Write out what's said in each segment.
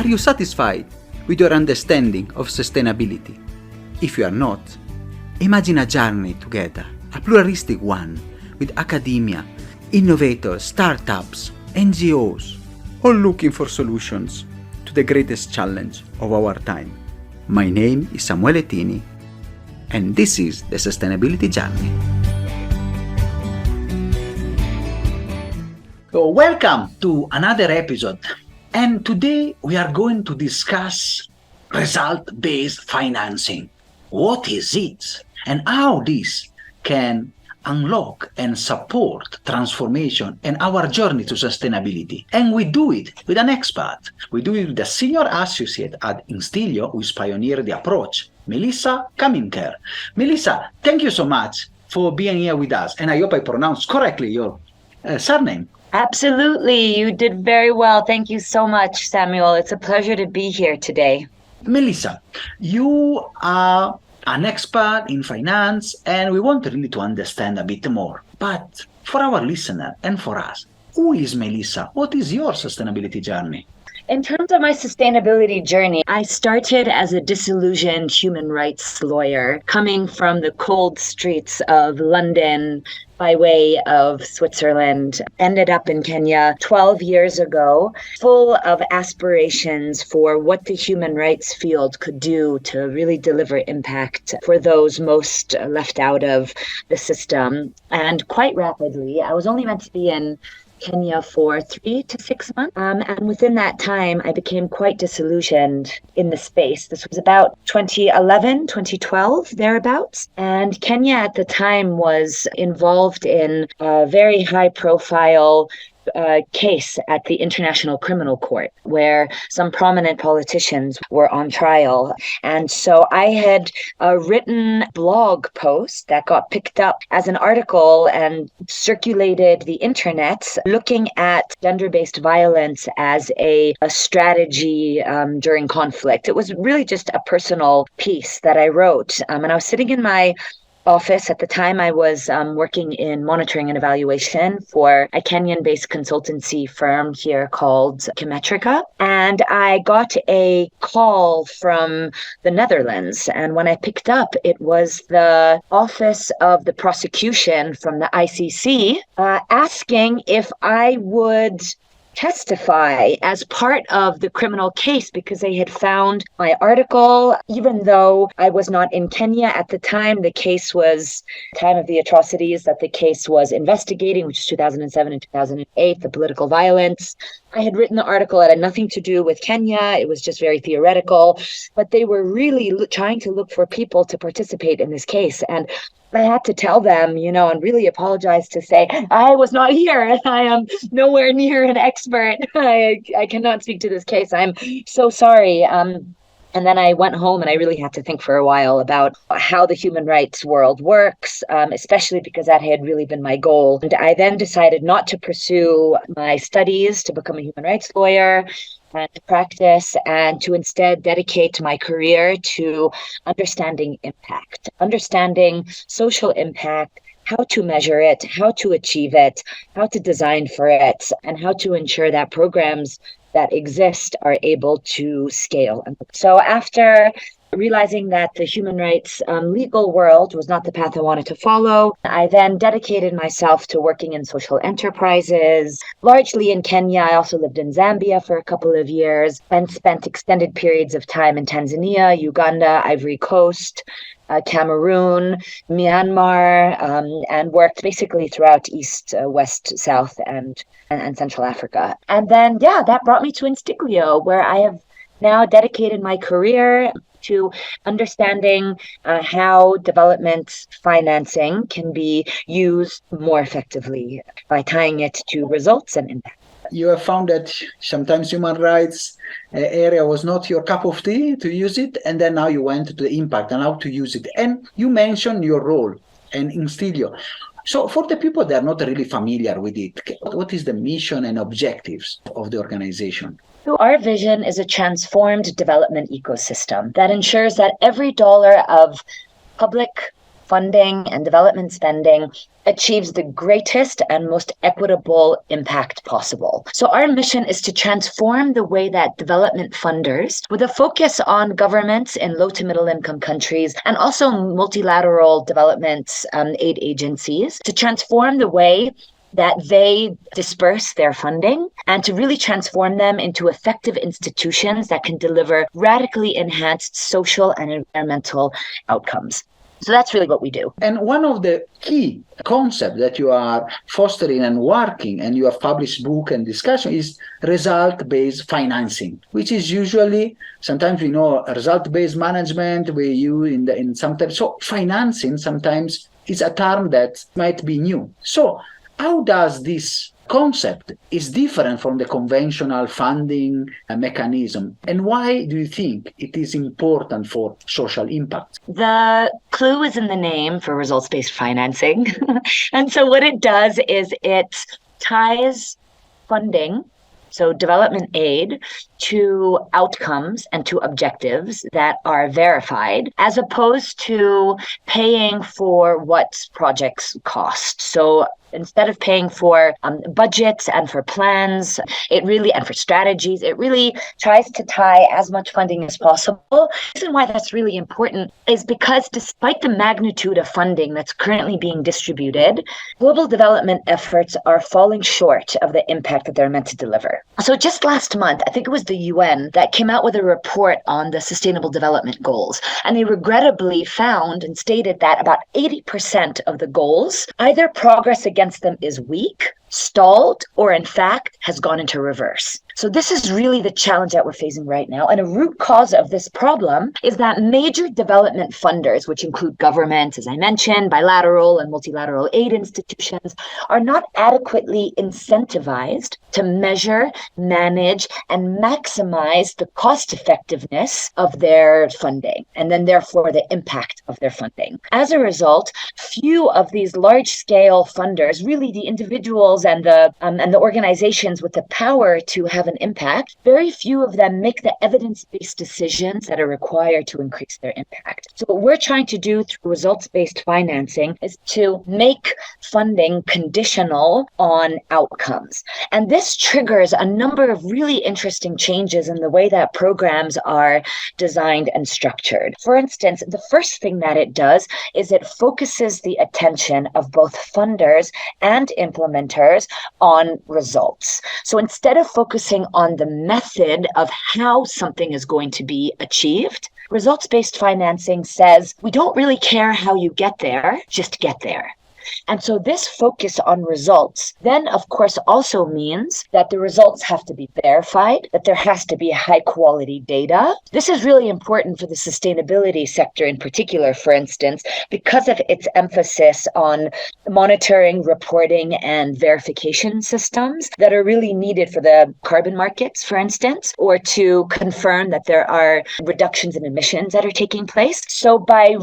Are you satisfied with your understanding of sustainability? If you are not, imagine a journey together, a pluralistic one, with academia, innovators, startups, NGOs, all looking for solutions to the greatest challenge of our time. My name is Samuele Tini, and this is the Sustainability Journey. So welcome to another episode, and today we are going to discuss result-based financing. What is it, and how this can unlock and support transformation and our journey to sustainability. And we do it with an expert. We do it with a senior associate at Instiglio who is pioneering the approach, Melissa Kaminker. Melissa, thank you so much for being here with us, and I hope I pronounced correctly your surname. Absolutely. You did very well. Thank you so much, Samuel. It's a pleasure to be here today. Melissa, you are an expert in finance, and we want really to understand a bit more. But for our listener and for us, who is Melissa? What is your sustainability journey? In terms of my sustainability journey, I started as a disillusioned human rights lawyer coming from the cold streets of London by way of Switzerland. Ended up in Kenya 12 years ago, full of aspirations for what the human rights field could do to really deliver impact for those most left out of the system. And quite rapidly, I was only meant to be in Kenya for 3 to 6 months. And within that time, I became quite disillusioned in the space. This was about 2011, 2012, thereabouts. And Kenya at the time was involved in a very high profile case at the International Criminal Court where some prominent politicians were on trial. And so I had written a blog post that got picked up as an article and circulated the internet looking at gender-based violence as a strategy during conflict. It was really just a personal piece that I wrote. And I was sitting in my office. At the time, I was working in monitoring and evaluation for a Kenyan-based consultancy firm here called Kaminker. And I got a call from the Netherlands. And when I picked up, it was the Office of the Prosecution from the ICC asking if I would testify as part of the criminal case because they had found my article. Even though I was not in Kenya at the time, the case was time of the atrocities that the case was investigating, which is 2007 and 2008, the political violence. I had written the article. It had nothing to do with Kenya. It was just very theoretical, but they were really trying to look for people to participate in this case. And I had to tell them, and really apologize to say, I was not here and I am nowhere near an expert. I cannot speak to this case. I'm so sorry. And then I went home and I really had to think for a while about how the human rights world works, especially because that had really been my goal. And I then decided not to pursue my studies to become a human rights lawyer and to practice, and to instead dedicate my career to understanding impact, understanding social impact, how to measure it, how to achieve it, how to design for it, and how to ensure that programs that exist are able to scale. So after realizing that the human rights legal world was not the path I wanted to follow, I then dedicated myself to working in social enterprises, largely in Kenya. I also lived in Zambia for a couple of years and spent extended periods of time in Tanzania, Uganda, Ivory Coast, Cameroon, Myanmar, and worked basically throughout East, West, South, and Central Africa. And then, that brought me to Instiglio, where I have now dedicated my career to understanding how development financing can be used more effectively by tying it to results and impact. You have found that sometimes human rights area was not your cup of tea to use it, and then now you went to the impact and how to use it. And you mentioned your role in Instiglio. So for the people that are not really familiar with it, what is the mission and objectives of the organization? So our vision is a transformed development ecosystem that ensures that every dollar of public funding and development spending achieves the greatest and most equitable impact possible. So our mission is to transform the way that development funders, with a focus on governments in low to middle income countries and also multilateral development aid agencies, to transform the way that they disperse their funding and to really transform them into effective institutions that can deliver radically enhanced social and environmental outcomes. So that's really what we do. And one of the key concepts that you are fostering and working, and you have published book and discussion, is result-based financing, which is usually, sometimes we know result-based management we use in sometimes. So financing sometimes is a term that might be new. So how does this concept is different from the conventional funding mechanism, and why do you think it is important for social impact? The clue is in the name for results-based financing. And so what it does is it ties funding, so development aid, to outcomes and to objectives that are verified, as opposed to paying for what projects cost. So instead of paying for budgets and for plans, and for strategies, it really tries to tie as much funding as possible. The reason why that's really important is because despite the magnitude of funding that's currently being distributed, global development efforts are falling short of the impact that they're meant to deliver. So just last month, I think it was the UN that came out with a report on the Sustainable Development Goals. And they regrettably found and stated that about 80% of the goals, either progress against them is weak, stalled, or in fact has gone into reverse. So this is really the challenge that we're facing right now. And a root cause of this problem is that major development funders, which include governments, as I mentioned, bilateral and multilateral aid institutions, are not adequately incentivized to measure, manage, and maximize the cost effectiveness of their funding, and then therefore the impact of their funding. As a result, few of these large-scale funders, really the individuals and the organizations with the power to have an impact, very few of them make the evidence-based decisions that are required to increase their impact. So what we're trying to do through results-based financing is to make funding conditional on outcomes. And this triggers a number of really interesting changes in the way that programs are designed and structured. For instance, the first thing that it does is it focuses the attention of both funders and implementers on results. So instead of focusing on the method of how something is going to be achieved, results-based financing says, we don't really care how you get there, just get there. And so this focus on results then, of course, also means that the results have to be verified, that there has to be high quality data. This is really important for the sustainability sector in particular, for instance, because of its emphasis on monitoring, reporting, and verification systems that are really needed for the carbon markets, for instance, or to confirm that there are reductions in emissions that are taking place. So by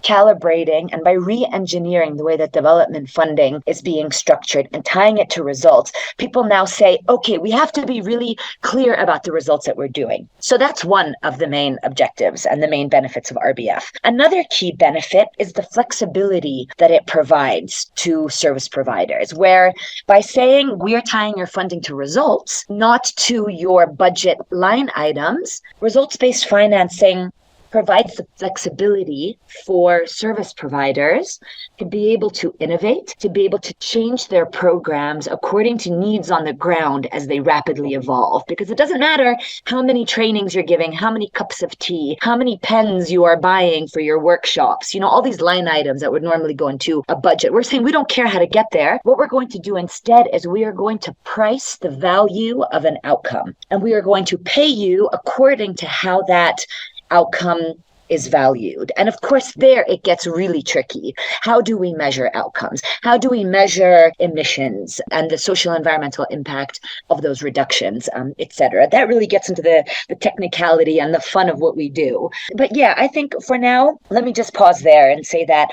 calibrating and by re-engineering the way that development funding is being structured and tying it to results, people now say, okay, we have to be really clear about the results that we're doing. So that's one of the main objectives and the main benefits of RBF. Another key benefit is the flexibility that it provides to service providers, where by saying we're tying your funding to results, not to your budget line items, results-based financing provides the flexibility for service providers to be able to innovate, to be able to change their programs according to needs on the ground as they rapidly evolve. Because it doesn't matter how many trainings you're giving, how many cups of tea, how many pens you are buying for your workshops, all these line items that would normally go into a budget. We're saying we don't care how to get there. What we're going to do instead is we are going to price the value of an outcome, and we are going to pay you according to how that outcome is valued. And of course, there it gets really tricky. How do we measure outcomes? How do we measure emissions and the social environmental impact of those reductions, et cetera? That really gets into the technicality and the fun of what we do. But yeah, I think for now, let me just pause there and say that,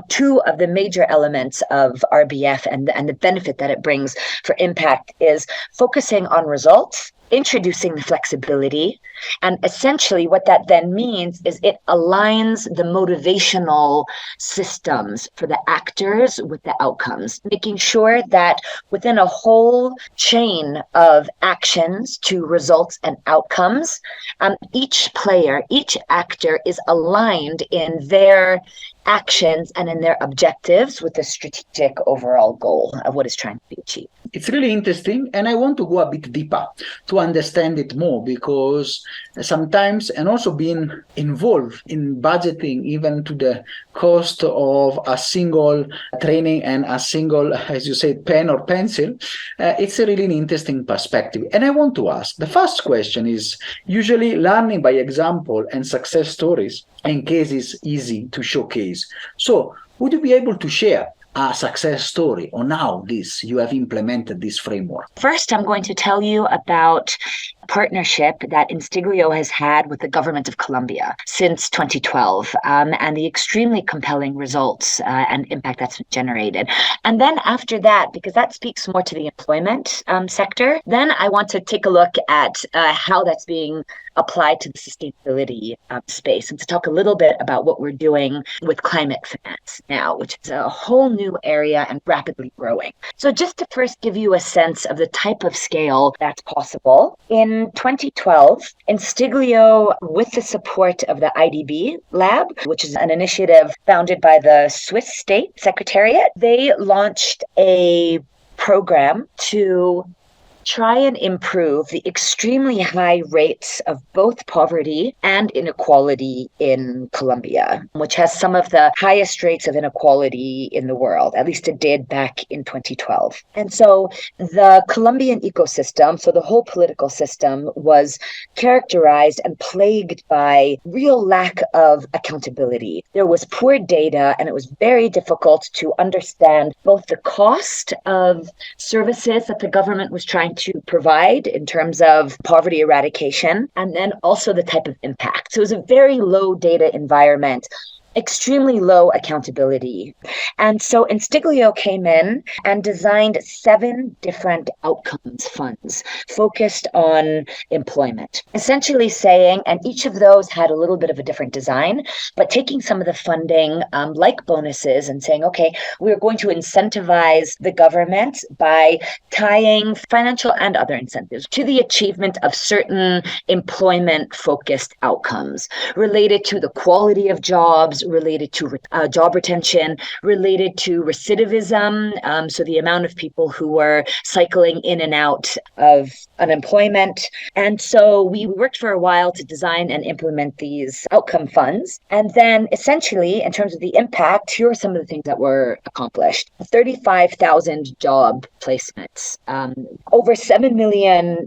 two of the major elements of RBF and the benefit that it brings for impact is focusing on results introducing the flexibility. And essentially what that then means is it aligns the motivational systems for the actors with the outcomes, making sure that within a whole chain of actions to results and outcomes, each player, each actor is aligned in their actions and in their objectives with the strategic overall goal of what is trying to be achieved. It's really interesting, and I want to go a bit deeper to understand it more, because sometimes, and also being involved in budgeting, even to the cost of a single training and a single, as you said, pen or pencil, it's a really interesting perspective. And I want to ask, the first question is usually learning by example and success stories in cases easy to showcase. So would you be able to share a success story on how you have implemented this framework? First, I'm going to tell you about a partnership that Instiglio has had with the government of Colombia since 2012, and the extremely compelling results and impact that's been generated. And then after that, because that speaks more to the employment sector, then I want to take a look at how that's being applied to the sustainability space, and to talk a little bit about what we're doing with climate finance now, which is a whole new area and rapidly growing. So just to first give you a sense of the type of scale that's possible, in 2012, Instiglio, with the support of the IDB Lab, which is an initiative founded by the Swiss State Secretariat, they launched a program to try and improve the extremely high rates of both poverty and inequality in Colombia, which has some of the highest rates of inequality in the world. At least it did back in 2012. And so the Colombian ecosystem, so the whole political system, was characterized and plagued by real lack of accountability. There was poor data, and it was very difficult to understand both the cost of services that the government was trying to provide in terms of poverty eradication, and then also the type of impact. So it was a very low data environment, extremely low accountability. And so Instiglio came in and designed 7 different outcomes funds focused on employment, essentially saying, and each of those had a little bit of a different design, but taking some of the funding like bonuses and saying, okay, we're going to incentivize the government by tying financial and other incentives to the achievement of certain employment-focused outcomes related to the quality of jobs, related to job retention, related to recidivism, so the amount of people who were cycling in and out of unemployment. And so we worked for a while to design and implement these outcome funds. And then essentially, in terms of the impact, here are some of the things that were accomplished. 35,000 job placements. Over $7 million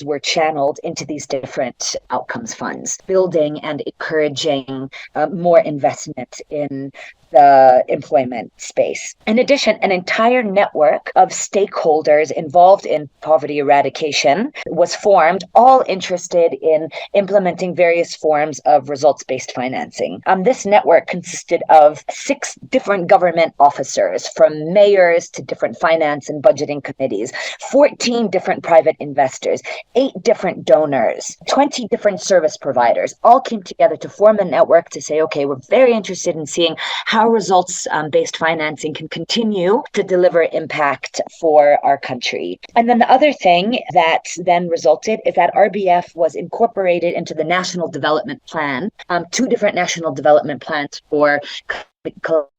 were channeled into these different outcomes funds, building and encouraging more investment in the employment space. In addition, an entire network of stakeholders involved in poverty eradication was formed, all interested in implementing various forms of results-based financing. This network consisted of 6 different government officers, from mayors to different finance and budgeting committees, 14 different private investors, 8 different donors, 20 different service providers, all came together to form a network to say, okay, we're very interested in seeing how results-based financing can continue to deliver impact for our country. And then the other thing that then resulted is that RBF was incorporated into the National Development Plan, 2 different national development plans for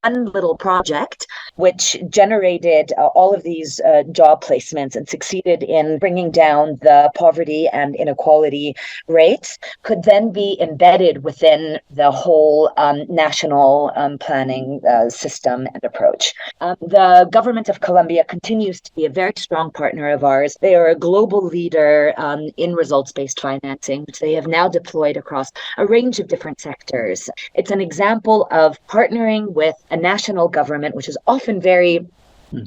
one little project, which generated all of these job placements and succeeded in bringing down the poverty and inequality rates, could then be embedded within the whole national planning system and approach. The government of Colombia continues to be a very strong partner of ours. They are a global leader in results-based financing, which they have now deployed across a range of different sectors. It's an example of partnering with a national government, which is often very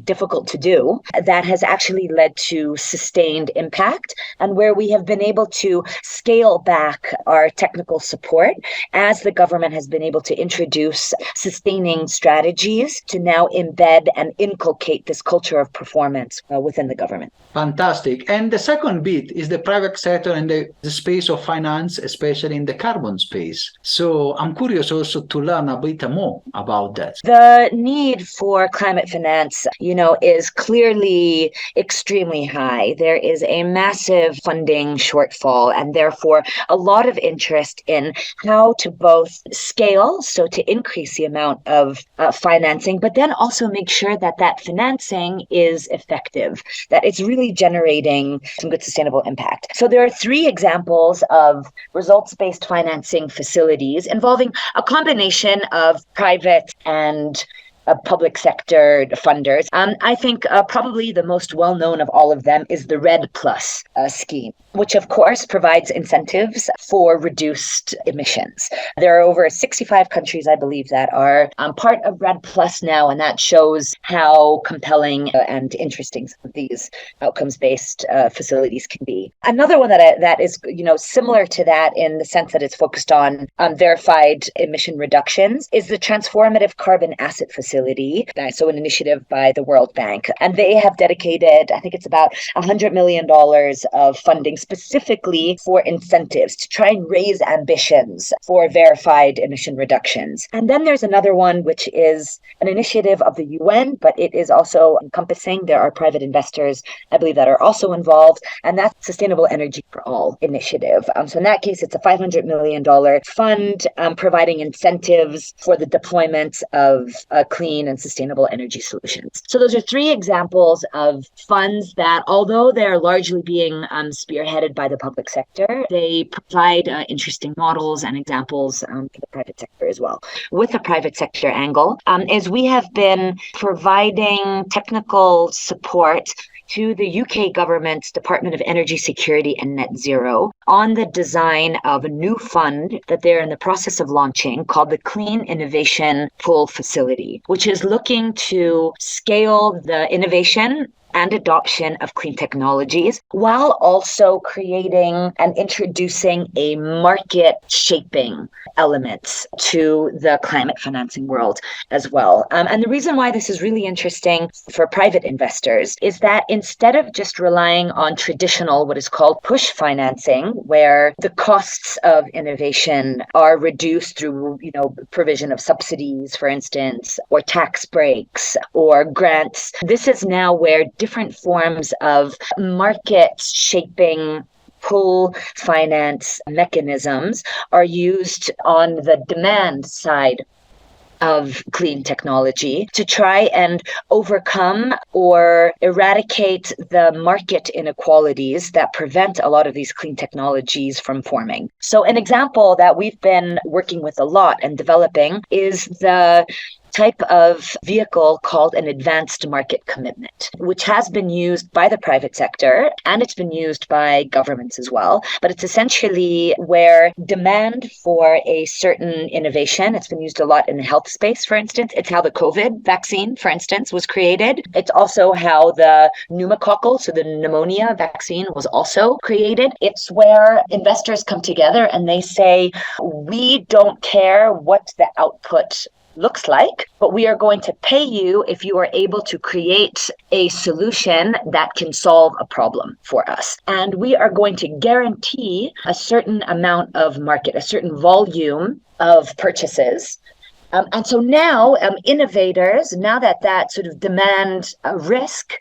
difficult to do, that has actually led to sustained impact, and where we have been able to scale back our technical support as the government has been able to introduce sustaining strategies to now embed and inculcate this culture of performance within the government. Fantastic. And the second bit is the private sector and the space of finance, especially in the carbon space. So I'm curious also to learn a bit more about that. The need for climate finance, is clearly extremely high. There is a massive funding shortfall, and therefore a lot of interest in how to both scale, so to increase the amount of financing, but then also make sure that that financing is effective, that it's really generating some good sustainable impact. So there are 3 examples of results-based financing facilities involving a combination of private and public sector funders. I think probably the most well-known of all of them is the REDD+ scheme, which of course provides incentives for reduced emissions. There are over 65 countries, I believe, that are part of REDD+ now, and that shows how compelling and interesting some of these outcomes-based facilities can be. Another one that is similar to that in the sense that it's focused on verified emission reductions is the Transformative Carbon Asset Facility, so an initiative by the World Bank. And they have dedicated, I think it's about $100 million of funding specifically for incentives to try and raise ambitions for verified emission reductions. And then there's another one, which is an initiative of the UN, but it is also encompassing, there are private investors, I believe, that are also involved, and that's Sustainable Energy for All initiative. So in that case, it's a $500 million fund providing incentives for the deployment of clean and sustainable energy solutions. So those are 3 examples of funds that, although they're largely being spearheaded by the public sector, they provide interesting models and examples for the private sector as well. With the private sector angle, is we have been providing technical support to the UK government's Department of Energy Security and Net Zero on the design of a new fund that they're in the process of launching called the Clean Innovation Pool Facility, which is looking to scale the innovation and adoption of clean technologies, while also creating and introducing a market shaping elements to the climate financing world as well. And the reason why this is really interesting for private investors is that instead of just relying on traditional, what is called push financing, where the costs of innovation are reduced through, provision of subsidies, for instance, or tax breaks or grants, this is now where different forms of market shaping pull finance mechanisms are used on the demand side of clean technology to try and overcome or eradicate the market inequalities that prevent a lot of these clean technologies from forming. So an example that we've been working with a lot and developing is the type of vehicle called an advanced market commitment, which has been used by the private sector and it's been used by governments as well. But it's essentially where demand for a certain innovation, it's been used a lot in the health space, for instance. It's how the COVID vaccine, for instance, was created. It's also how the pneumococcal, so the pneumonia vaccine, was also created. It's where investors come together and they say, we don't care what the output looks like, but we are going to pay you if you are able to create a solution that can solve a problem for us. And we are going to guarantee a certain amount of market, a certain volume of purchases. And so now innovators, now that sort of demand risk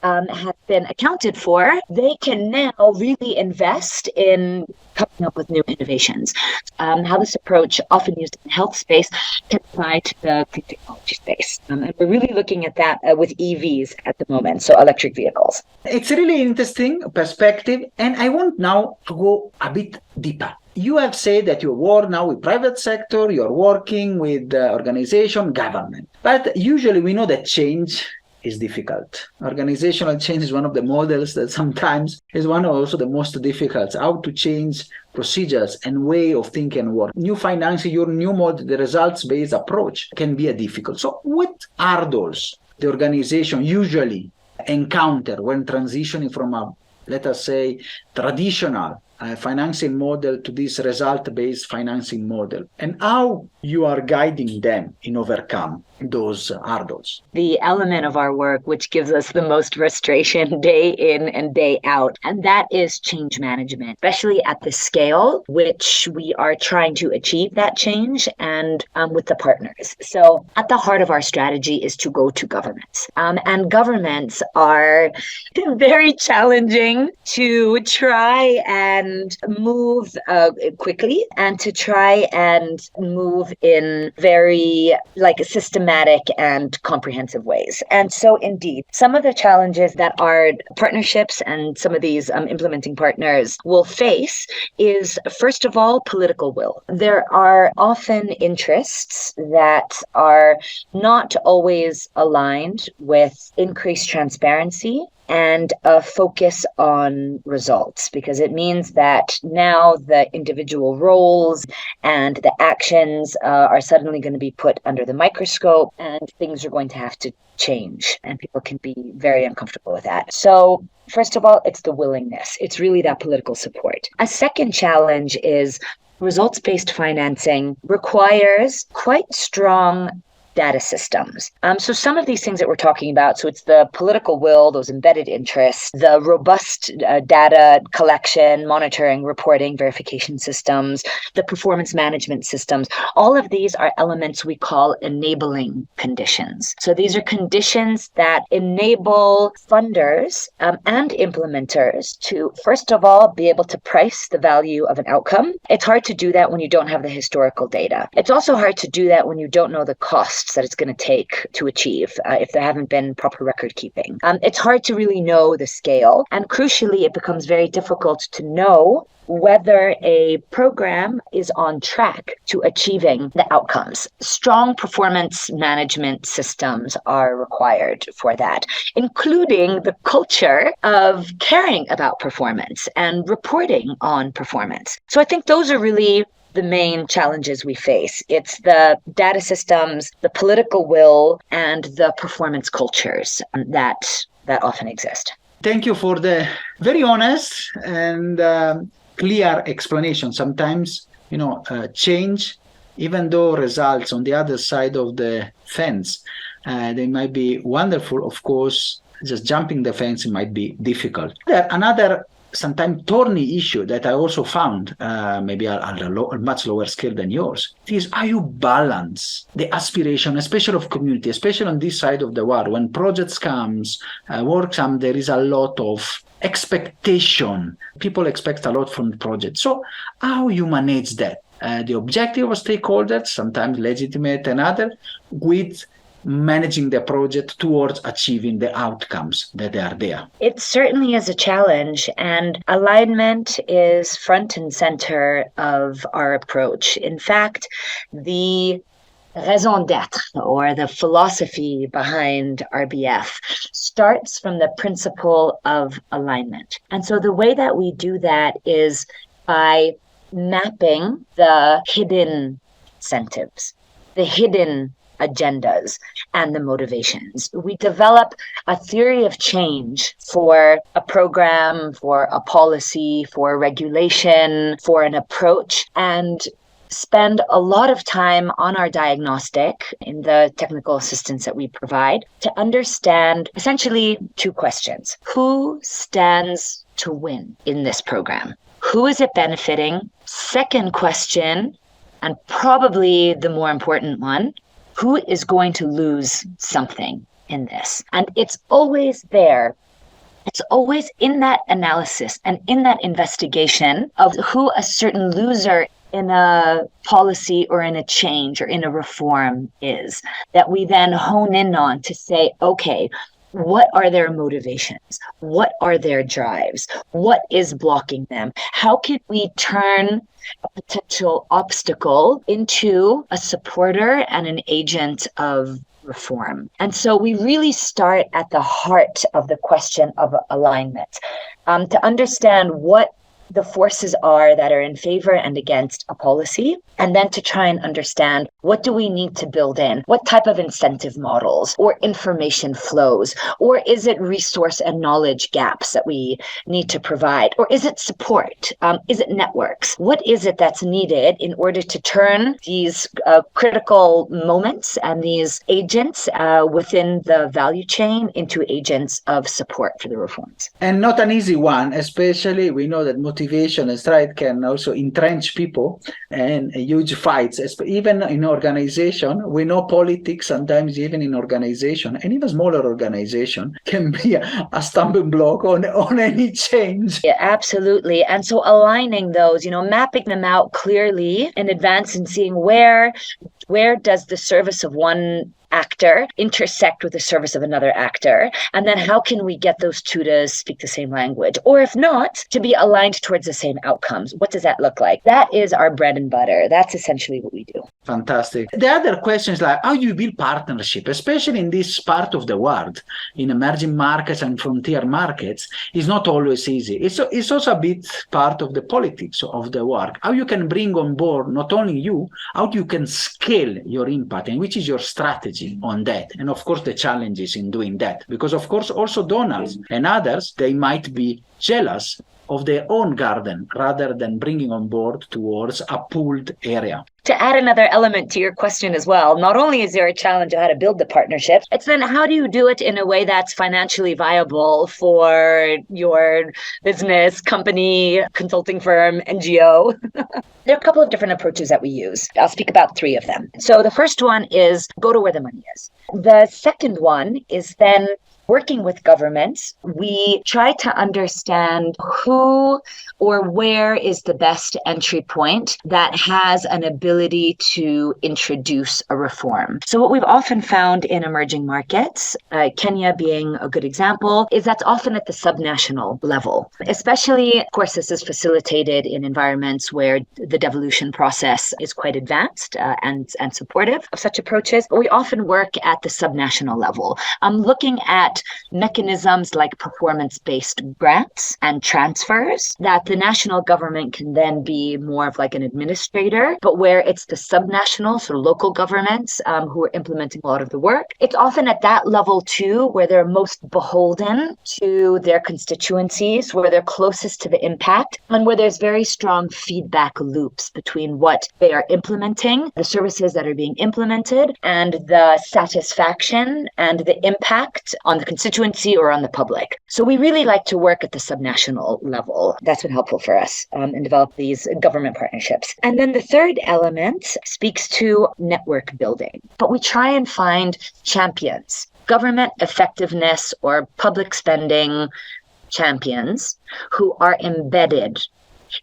have been accounted for, they can now really invest in coming up with new innovations. How this approach, often used in the health space, can apply to the clean technology space. And we're really looking at that with EVs at the moment, so electric vehicles. It's a really interesting perspective, and I want now to go a bit deeper. You have said that you work now with private sector, you're working with organization, government. But usually we know that change is difficult. Organizational change is one of the models that sometimes is one of also the most difficult. How to change procedures and way of thinking and work. New financing, your new model, the results-based approach can be a difficult. So what are those the organization usually encounter when transitioning from a, let us say, traditional financing model to this result-based financing model, and how you are guiding them in overcome those hurdles? The element of our work which gives us the most frustration day in and day out, and that is change management, especially at the scale which we are trying to achieve that change and with the partners. So at the heart of our strategy is to go to governments. And governments are very challenging to try and move quickly and to try and move in very systematic and comprehensive ways. And so indeed, some of the challenges that our partnerships and some of these implementing partners will face is, first of all, political will. There are often interests that are not always aligned with increased transparency and a focus on results, because it means that now the individual roles and the actions are suddenly going to be put under the microscope, and things are going to have to change, and people can be very uncomfortable with that. So first of all, it's the willingness. It's really that political support. A second challenge is results-based financing requires quite strong data systems. So some of these things that we're talking about, so it's the political will, those embedded interests, the robust data collection, monitoring, reporting, verification systems, the performance management systems, all of these are elements we call enabling conditions. So these are conditions that enable funders and implementers to, first of all, be able to price the value of an outcome. It's hard to do that when you don't have the historical data. It's also hard to do that when you don't know the cost that it's going to take to achieve if there haven't been proper record keeping. It's hard to really know the scale. And crucially, it becomes very difficult to know whether a program is on track to achieving the outcomes. Strong performance management systems are required for that, including the culture of caring about performance and reporting on performance. So I think those are really the main challenges we face. It's the data systems, the political will, and the performance cultures that often exist. Thank you for the very honest and clear explanation. Sometimes, change, even though results on the other side of the fence, they might be wonderful. Of course, just jumping the fence might be difficult. Another sometimes thorny issue that I also found, maybe on a much lower scale than yours, is how you balance the aspiration, especially of community, especially on this side of the world. When projects work comes, there is a lot of expectation. People expect a lot from the project. So how you manage that? The objective of stakeholders, sometimes legitimate and other, with managing the project towards achieving the outcomes that are there. It certainly is a challenge, and alignment is front and center of our approach. In fact, the raison d'être, or the philosophy behind RBF, starts from the principle of alignment. And so the way that we do that is by mapping the hidden incentives, the hidden agendas, and the motivations. We develop a theory of change for a program, for a policy, for a regulation, for an approach, and spend a lot of time on our diagnostic in the technical assistance that we provide to understand essentially two questions. Who stands to win in this program? Who is it benefiting? Second question, and probably the more important one, who is going to lose something in this? And it's always there. It's always in that analysis and in that investigation of who a certain loser in a policy or in a change or in a reform is, that we then hone in on to say, okay, what are their motivations? What are their drives? What is blocking them? How can we turn a potential obstacle into a supporter and an agent of reform? And so we really start at the heart of the question of alignment, to understand what the forces are that are in favor and against a policy, and then to try and understand what do we need to build in? What type of incentive models or information flows? Or is it resource and knowledge gaps that we need to provide? Or is it support? Is it networks? What is it that's needed in order to turn these critical moments and these agents within the value chain into agents of support for the reforms? And not an easy one, especially we know that motivation and stride can also entrench people and huge fights, even in organization. We know politics sometimes even in organization, and even smaller organization can be a stumbling block on any change. Yeah, absolutely. And so aligning those, mapping them out clearly in advance and seeing where does the service of one actor intersect with the service of another actor, and then how can we get those two to speak the same language, or if not, to be aligned towards the same outcomes. What does that look like? That is our bread and butter. That's essentially what we do. Fantastic. The other question is like, how do you build partnership, especially in this part of the world, in emerging markets and frontier markets? Is not always easy. It's also a bit part of the politics of the work. How you can bring on board not only you, how you can scale your impact, and which is your strategy on that, and of course the challenges in doing that, because of course also donors and others, they might be jealous of their own garden rather than bringing on board towards a pooled area. To add another element to your question as well, not only is there a challenge of how to build the partnership, it's then how do you do it in a way that's financially viable for your business, company, consulting firm, NGO? There are a couple of different approaches that we use. I'll speak about three of them. So the first one is go to where the money is. The second one is then working with governments, we try to understand who or where is the best entry point that has an ability to introduce a reform. So what we've often found in emerging markets, Kenya being a good example, is that's often at the subnational level. Especially, of course, this is facilitated in environments where the devolution process is quite advanced and supportive of such approaches. But we often work at the subnational level. Looking at mechanisms like performance-based grants and transfers that the national government can then be more of like an administrator, but where it's the subnational, so local governments who are implementing a lot of the work. It's often at that level too where they're most beholden to their constituencies, where they're closest to the impact, and where there's very strong feedback loops between what they are implementing, the services that are being implemented, and the satisfaction and the impact on the constituency or on the public. So we really like to work at the subnational level. That's been helpful for us and develop these government partnerships. And then the third element speaks to network building. But we try and find champions, government effectiveness or public spending champions who are embedded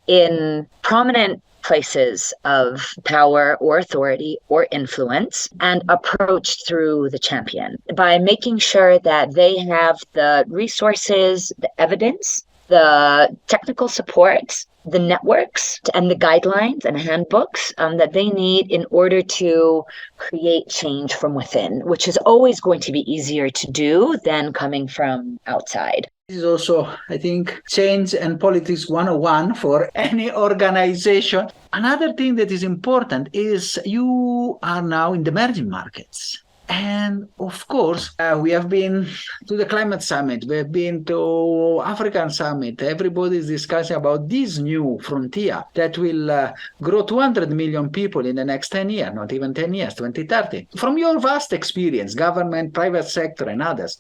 in prominent places of power or authority or influence and approached through the champion by making sure that they have the resources, the evidence, the technical support, the networks and the guidelines and handbooks that they need in order to create change from within, which is always going to be easier to do than coming from outside. This is also, I think, change and politics 101 for any organization. Another thing that is important is you are now in the emerging markets. And of course, we have been to the climate summit, we have been to African summit. Everybody is discussing about this new frontier that will grow 200 million people in the next 10 years, not even 10 years, 2030. From your vast experience, government, private sector, and others,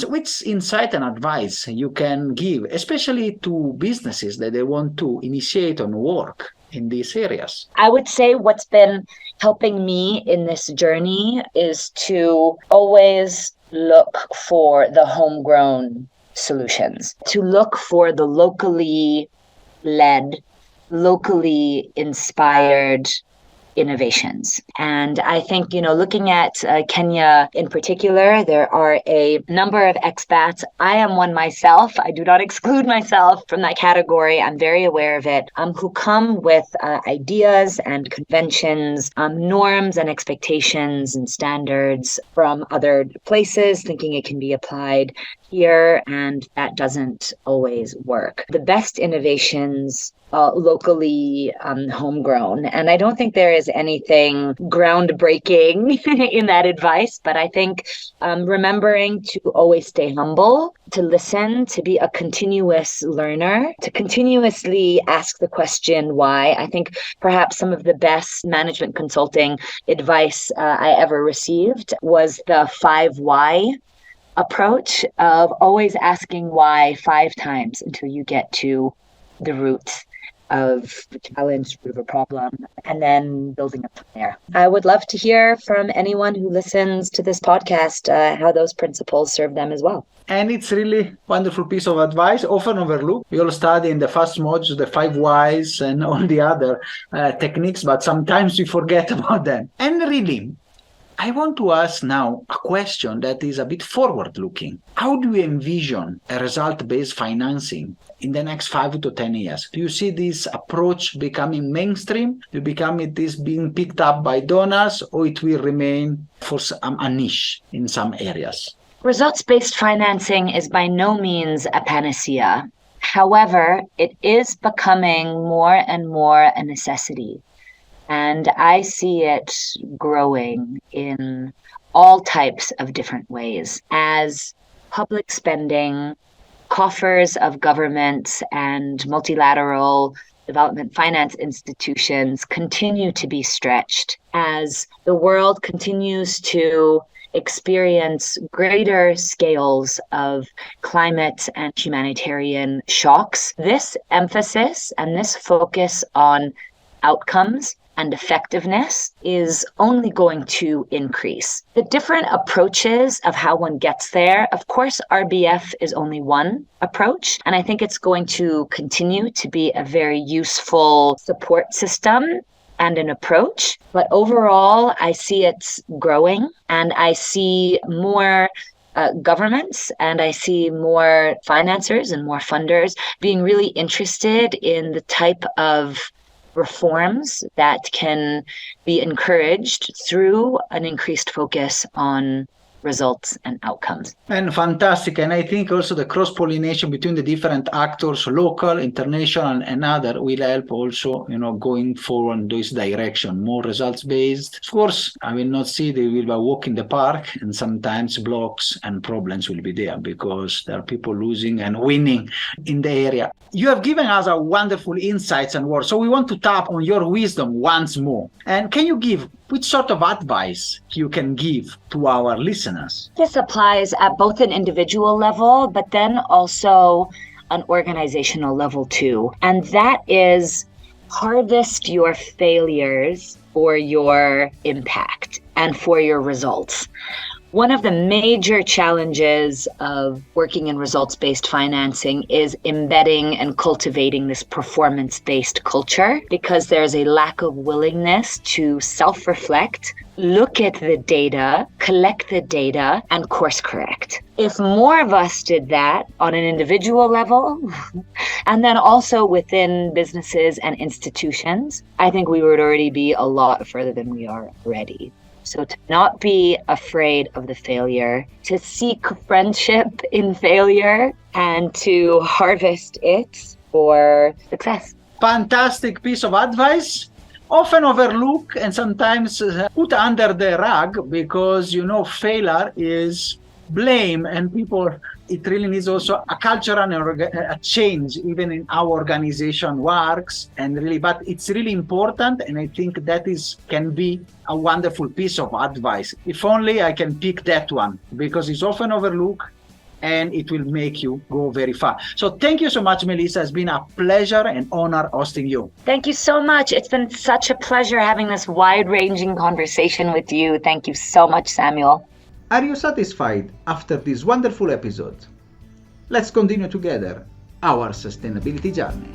which insight and advice you can give, especially to businesses that they want to initiate on work in these areas? I would say what's been helping me in this journey is to always look for the homegrown solutions, to look for the locally led, locally inspired innovations. And I think, looking at Kenya in particular, there are a number of expats. I am one myself. I do not exclude myself from that category. I'm very aware of it, who come with ideas and conventions, norms and expectations and standards from other places, thinking it can be applied here, and that doesn't always work. The best innovations locally homegrown. And I don't think there is anything groundbreaking in that advice, but I think remembering to always stay humble, to listen, to be a continuous learner, to continuously ask the question why. I think perhaps some of the best management consulting advice I ever received was the 5 why approach of always asking why 5 times until you get to the root of the challenge, root of a problem, and then building up from there. I would love to hear from anyone who listens to this podcast how those principles serve them as well. And it's really wonderful piece of advice, often overlooked. We all study in the first modules the 5 whys and all the other techniques, but sometimes we forget about them. And really, I want to ask now a question that is a bit forward-looking. How do you envision a result-based financing in the next 5 to 10 years? Do you see this approach becoming mainstream? Do you become it is being picked up by donors, or it will remain for a niche in some areas? Results-based financing is by no means a panacea. However, it is becoming more and more a necessity. And I see it growing in all types of different ways as public spending, coffers of governments and multilateral development finance institutions continue to be stretched, as the world continues to experience greater scales of climate and humanitarian shocks. This emphasis and this focus on outcomes and effectiveness is only going to increase. The different approaches of how one gets there, of course, RBF is only one approach, and I think it's going to continue to be a very useful support system and an approach. But overall, I see it growing, and I see more governments and I see more financiers and more funders being really interested in the type of reforms that can be encouraged through an increased focus on results and outcomes. And fantastic. And I think also the cross-pollination between the different actors, local, international, and other, will help also, going forward in this direction, more results-based. Of course, I will not see they will walk in the park, and sometimes blocks and problems will be there because there are people losing and winning in the area. You have given us a wonderful insights and words. So we want to tap on your wisdom once more. And can you give which sort of advice you can give to our listeners? This applies at both an individual level, but then also an organizational level too. And that is harvest your failures for your impact and for your results. One of the major challenges of working in results-based financing is embedding and cultivating this performance-based culture, because there's a lack of willingness to self-reflect, look at the data, collect the data, and course correct. If more of us did that on an individual level, and then also within businesses and institutions, I think we would already be a lot further than we are already. So to not be afraid of the failure, to seek friendship in failure, and to harvest it for success. Fantastic piece of advice. Often overlooked and sometimes put under the rug because, failure is blame, and people, it really needs also a culture and a change even in our organization works, and really, but it's really important, and I think that can be a wonderful piece of advice. If only I can pick that one, because it's often overlooked and it will make you go very far. So thank you so much, Melissa. It's been a pleasure and honor hosting you. Thank you so much. It's been such a pleasure having this wide-ranging conversation with you. Thank you so much, Samuel. Are you satisfied after this wonderful episode? Let's continue together our sustainability journey.